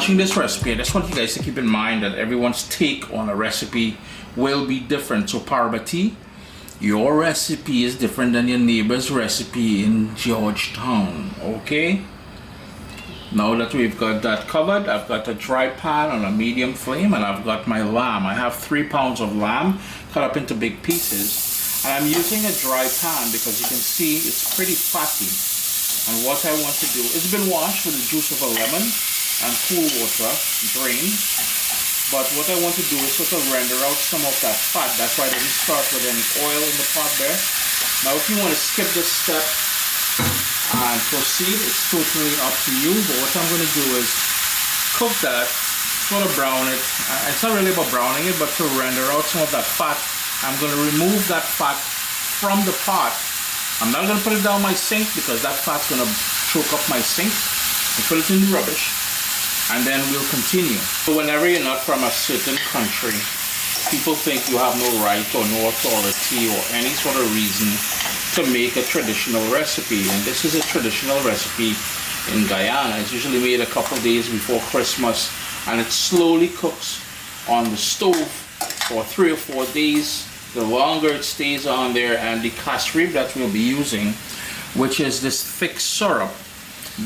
watching this recipe, I just want you guys to keep in mind that everyone's take on a recipe will be different. So Parvati, your recipe is different than your neighbor's recipe in Georgetown, okay? Now that we've got that covered, I've got a dry pan on a medium flame and I've got my lamb. I have 3 pounds of lamb cut up into big pieces. And I'm using a dry pan because you can see it's pretty fatty. And what I want to do, it's been washed with the juice of a lemon and cool water, drained. But what I want to do is sort of render out some of that fat. That's why I didn't start with any oil in the pot there. Now if you want to skip this step and proceed, it's totally up to you. But what I'm going to do is cook that, sort of brown it. It's not really about browning it, but to render out some of that fat. I'm going to remove that fat from the pot. I'm not going to put it down my sink because that fat's going to choke up my sink. I'll put it in the rubbish and then we'll continue. So whenever you're not from a certain country, people think you have no right or no authority or any sort of reason to make a traditional recipe. And this is a traditional recipe in Guyana. It's usually made a couple days before Christmas and it slowly cooks on the stove for 3 or 4 days. The longer it stays on there, and the casserib that we'll be using, which is this thick syrup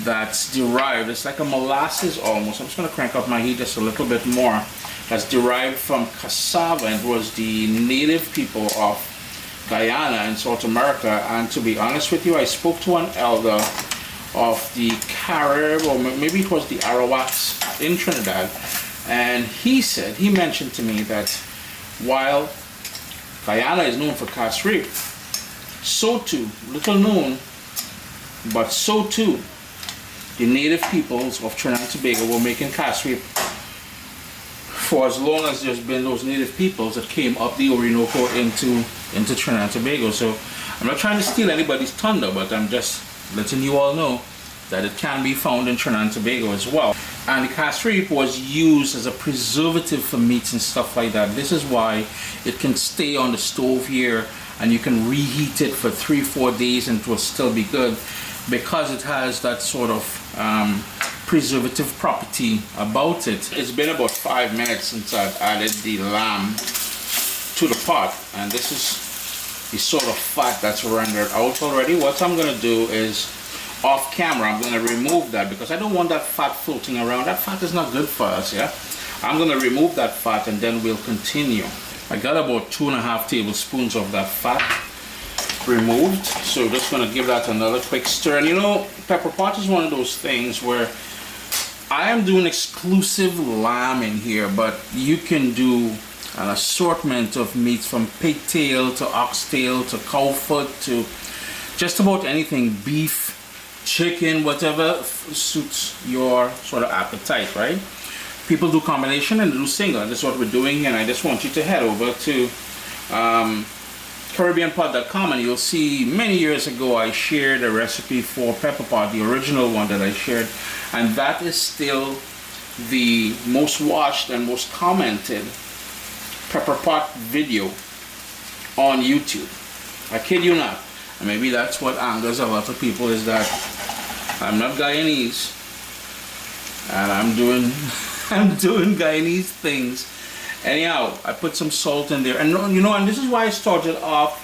that's derived, it's like a molasses almost. I'm just going to crank up my heat just a little bit more. That's derived from cassava and was the native people of Guyana in South America. And to be honest with you, I spoke to an elder of the Carib, or maybe it was the Arawaks in Trinidad, and he mentioned to me that while Guyana is known for casserib, so too, little known, but so too, the native peoples of Trinidad and Tobago were making casserib for as long as there's been those native peoples that came up the Orinoco into Trinidad and Tobago. So I'm not trying to steal anybody's thunder, but I'm just letting you all know that it can be found in Trinidad and Tobago as well. And the casserib was used as a preservative for meats and stuff like that. This is why it can stay on the stove here and you can reheat it for 3-4 days and it will still be good, because it has that sort of preservative property about it. It's been about 5 minutes since I've added the lamb to the pot, and this is the sort of fat that's rendered out already. What I'm going to do is, off camera, I'm going to remove that because I don't want that fat floating around. That fat is not good for us, yeah? I'm going to remove that fat and then we'll continue. I got about 2.5 tablespoons of that fat removed. So just going to give that another quick stir. And you know, Pepperpot is one of those things where I am doing exclusive lamb in here, but you can do an assortment of meats from pigtail to oxtail to cow foot to just about anything, beef, chicken, whatever suits your sort of appetite, right? People do combination and do single. That's what we're doing, and I just want you to head over to CaribbeanPot.com and you'll see many years ago I shared a recipe for Pepperpot, the original one that I shared, and that is still the most watched and most commented Pepperpot video on YouTube. I kid you not. And maybe that's what angers a lot of people, is that I'm not Guyanese and I'm doing Guyanese things. Anyhow, I put some salt in there, and you know, and this is why I started off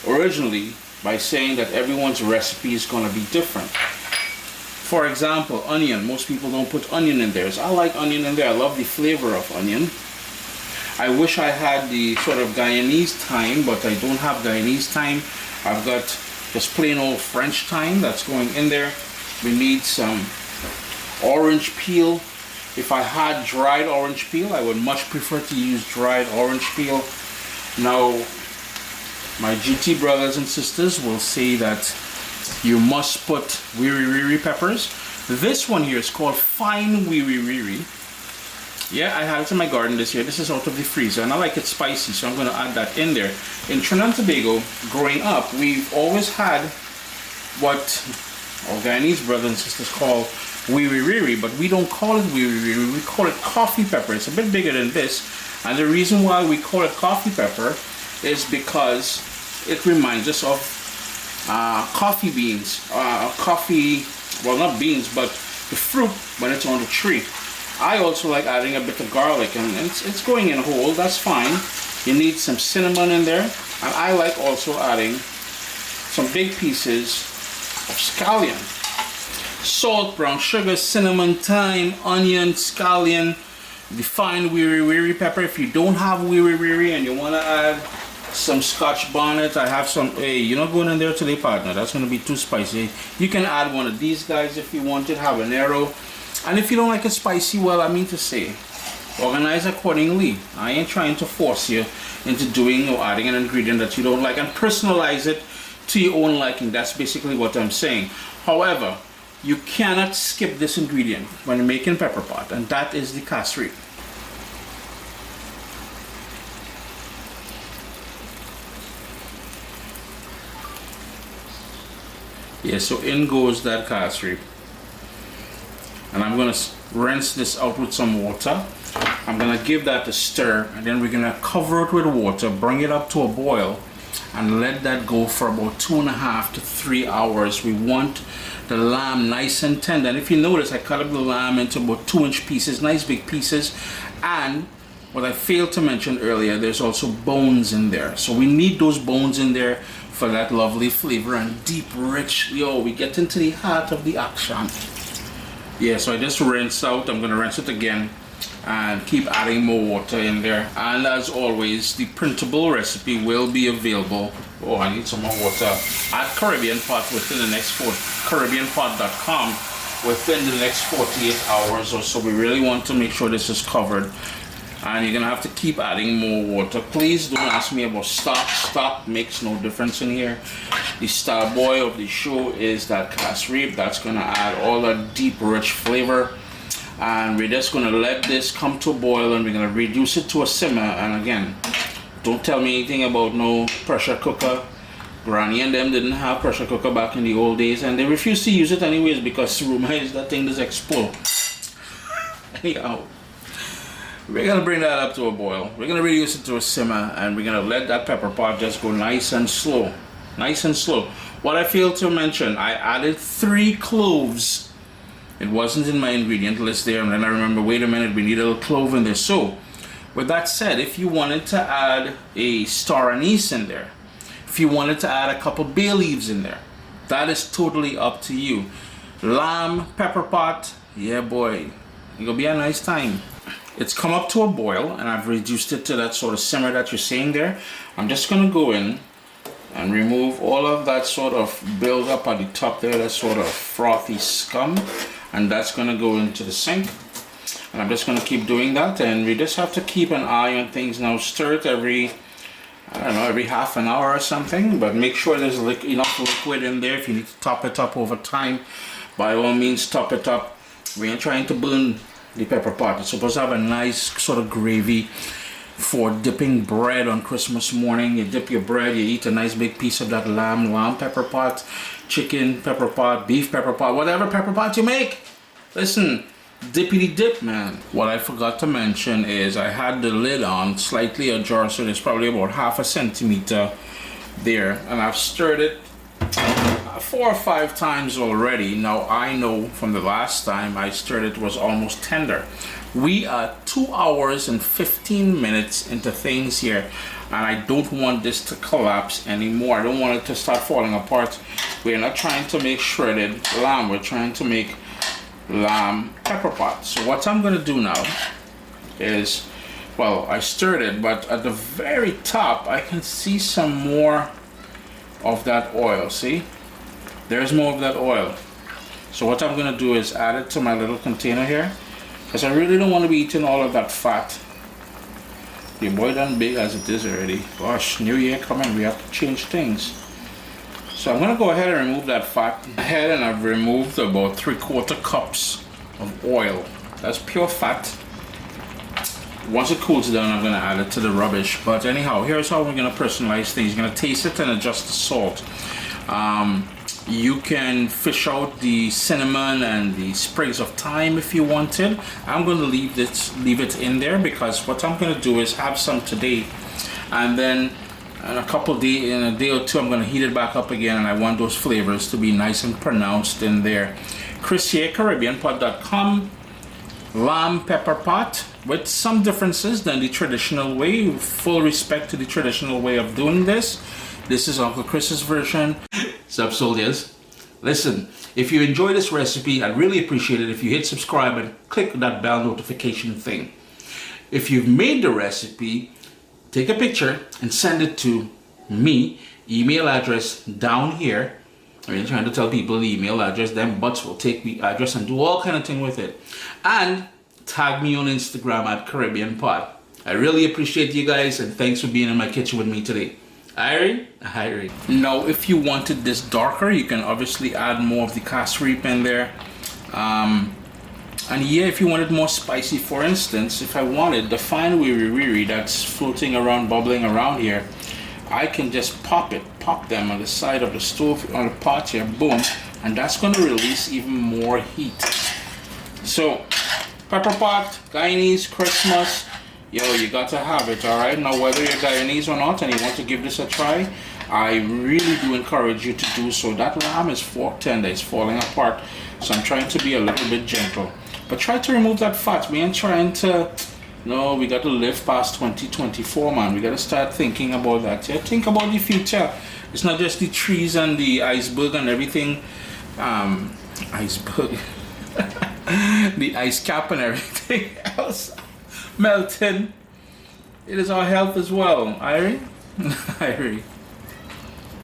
originally by saying that everyone's recipe is going to be different. For example, onion. Most people don't put onion in theirs. I like onion in there. I love the flavor of onion. I wish I had the sort of Guyanese thyme, but I don't have Guyanese thyme. I've got just plain old French thyme that's going in there. We need some orange peel. If I had dried orange peel, I would much prefer to use dried orange peel. Now, my GT brothers and sisters will say that you must put wiri wiri peppers. This one here is called fine wiri wiri. Yeah, I had it in my garden this year. This is out of the freezer and I like it spicy, so I'm going to add that in there. In Trinidad and Tobago, growing up, we've always had what our Guyanese brothers and sisters call wiri wiri, but we don't call it wiri wiri, we call it coffee pepper. It's a bit bigger than this, and the reason why we call it coffee pepper is because it reminds us of coffee beans, well, not beans, but the fruit when it's on the tree. I also like adding a bit of garlic, and it's going in whole, that's fine. You need some cinnamon in there, and I like also adding some big pieces of scallion. Salt, brown sugar, cinnamon, thyme, onion, scallion, the fine weary pepper. If you don't have weary and you want to add some Scotch bonnet, I have some. Hey, you're not going in there today, partner. That's going to be too spicy. You can add one of these guys if you want it, habanero. And if you don't like it spicy, well, I mean to say, organize accordingly. I ain't trying to force you into doing or adding an ingredient that you don't like, and personalize it to your own liking. That's basically what I'm saying. However, you cannot skip this ingredient when you're making pepper pot, and that is the casserie. Yeah, so in goes that casserie. And I'm gonna rinse this out with some water. I'm gonna give that a stir, and then we're gonna cover it with water, bring it up to a boil, and let that go for about 2.5 to 3 hours. We want the lamb nice and tender. And if you notice, I cut up the lamb into about 2-inch pieces, nice big pieces. And what I failed to mention earlier, there's also bones in there. So we need those bones in there for that lovely flavor and deep, rich. Yo, we get into the heart of the action. Yeah, so I just rinsed out. I'm gonna rinse it again and keep adding more water in there. And as always, the printable recipe will be available. Oh, I need some more water at Caribbean Pot within the next caribbeanpot.com within the next 48 hours or so. We really want to make sure this is covered, and you're gonna have to keep adding more water. Please don't ask me about stock. Stock makes no difference in here. The star boy of the show is that casserie. That's gonna add all that deep, rich flavor. And we're just gonna let this come to a boil, and we're gonna reduce it to a simmer. And again, don't tell me anything about no pressure cooker. Granny and them didn't have pressure cooker back in the old days, and they refused to use it anyways because rumor is that thing does explode. Anyhow, we're gonna bring that up to a boil. We're gonna reduce it to a simmer, and we're gonna let that pepper pot just go nice and slow. Nice and slow. What I failed to mention, I added 3 cloves. It wasn't in my ingredient list there, and then I remember, wait a minute, we need a little clove in there. So, with that said, if you wanted to add a star anise in there, if you wanted to add a couple bay leaves in there, that is totally up to you. Lamb, pepper pot, yeah boy, it's gonna be a nice time. It's come up to a boil, and I've reduced it to that sort of simmer that you're seeing there. I'm just gonna go in and remove all of that sort of build up at the top there, that sort of frothy scum, and that's gonna go into the sink. And I'm just gonna keep doing that, and we just have to keep an eye on things now. Stir it every, I don't know, every half an hour or something, but make sure there's enough liquid in there. If you need to top it up over time, by all means top it up. We ain't trying to burn the pepper pot. It's supposed to have a nice sort of gravy for dipping bread on Christmas morning. You dip your bread, you eat a nice big piece of that lamb pepper pot, chicken pepper pot, beef pepper pot, whatever pepper pot you make. Listen, dippity dip, man. What I forgot to mention is I had the lid on slightly ajar, so there's probably about 1/2 centimeter there, and I've stirred it 4 or 5 times already. Now I know from the last time I stirred it was almost tender. We are 2 hours and 15 minutes into things here, and I don't want this to collapse anymore. I don't want it to start falling apart. We're not trying to make shredded lamb, we're trying to make lamb pepper pot. So what I'm going to do now is, well, I stirred it, but at the very top I can see some more of that oil. See, there's more of that oil. So what I'm going to do is add it to my little container here, because I really don't want to be eating all of that fat. The boy done big as it is already. Gosh, new year coming, we have to change things. So I'm going to go ahead and remove that fat. And I've removed about 3/4 cups of oil. That's pure fat. Once it cools down, I'm going to add it to the rubbish. But anyhow, here's how we're going to personalize things. You're going to taste it and adjust the salt. You can fish out the cinnamon and the sprigs of thyme if you wanted. I'm going to leave it in there, because what I'm going to do is have some today, and then in a day or two I'm going to heat it back up again, and I want those flavors to be nice and pronounced in there. Chris here, CaribbeanPot.com. lamb pepper pot with some differences than the traditional way. Full respect to the traditional way of doing this. This is Uncle Chris's version. Sup, soldiers? Listen, if you enjoy this recipe, I'd really appreciate it if you hit subscribe and click that bell notification thing. If you've made the recipe, take a picture and send it to me. Email address down here. I mean, trying to tell people the email address, them butts will take the address and do all kind of thing with it. And tag me on Instagram at Caribbean Pot. I really appreciate you guys, and thanks for being in my kitchen with me today. Irie. Now, if you wanted this darker, you can obviously add more of the cashew in there. And yeah, if you wanted more spicy, for instance, if I wanted the fine wiri that's floating around, bubbling around here, I can just pop them on the side of the stove, on the pot here, boom, and that's going to release even more heat. So, Pepperpot, Guyanese, Christmas, yo, you got to have it, alright? Now, whether you're Guyanese or not and you want to give this a try, I really do encourage you to do so. That lamb is fork tender, it's falling apart, so I'm trying to be a little bit gentle. But try to remove that fat. We ain't trying to... No, we got to live past 2024, man. We got to start thinking about that. Yeah? Think about the future. It's not just the trees and the iceberg and everything. Iceberg. The ice cap and everything else melting. It is our health as well. Irie? Irie.